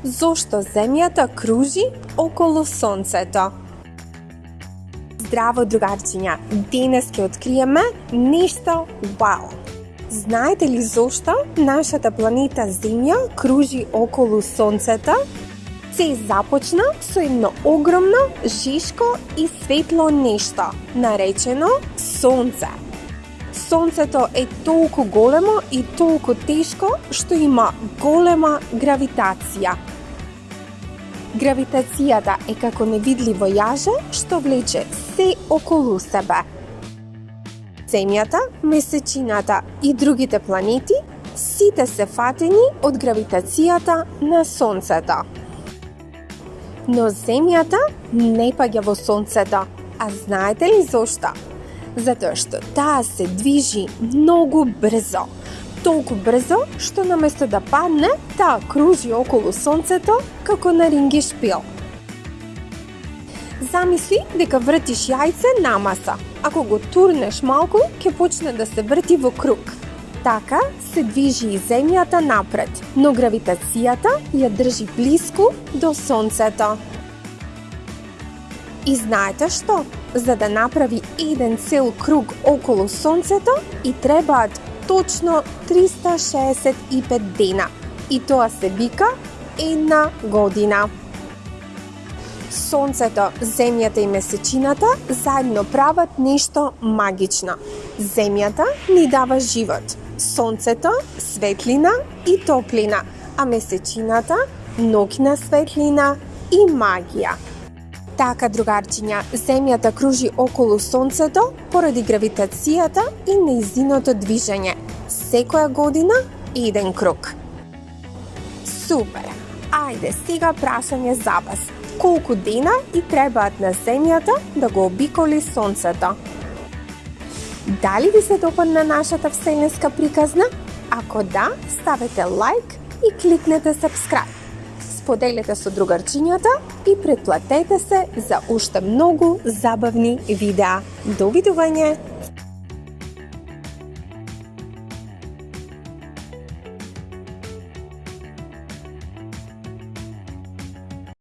Зошто земјата кружи околу сонцето? Здраво, другарчиња! Денес ќе откриеме нешто вау! Знаете ли зошто нашата планета Земја кружи околу сонцето? Се започна со едно огромно, жешко и светло нешто, наречено Сонце. Сонцето е толку големо и толку тешко што има голема гравитација. Гравитацијата е како невидливо јаже што влече се околу себе. Земјата, месечината и другите планети сите се фатени од гравитацијата на Сонцето. Но Земјата не паѓа во Сонцето, а знаете ли зошто? Затоа што таа се движи многу брзо. Толку брзо што наместо да падне, таа кружи околу Сонцето како на рингишпил. Замисли дека вртиш јајце на маса. Ако го турнеш малку, ќе почне да се врти во круг. Така се движи и Земјата напред, но гравитацијата ја држи блиску до Сонцето. И знаете што? За да направи еден цел круг околу Сонцето и требаат точно 365 дена. И тоа се вика една година. Сонцето, Земјата и месечината заедно прават нешто магично. Земјата ни дава живот, Сонцето светлина и топлина, а месечината ноќна светлина и магија. Така, другарчиња, Земјата кружи околу Сонцето поради гравитацијата и нејзиното движење. Секоја година еден круг. Супер! Ајде, сега прашање за вас. Колку дена и требаат на Земјата да го обиколи Сонцето? Дали ви се допадна нашата вселенска приказна? Ако да, ставете лайк и кликнете subscribe. Споделете со другарчињата и претплатете се за уште многу забавни видеа. Довидување!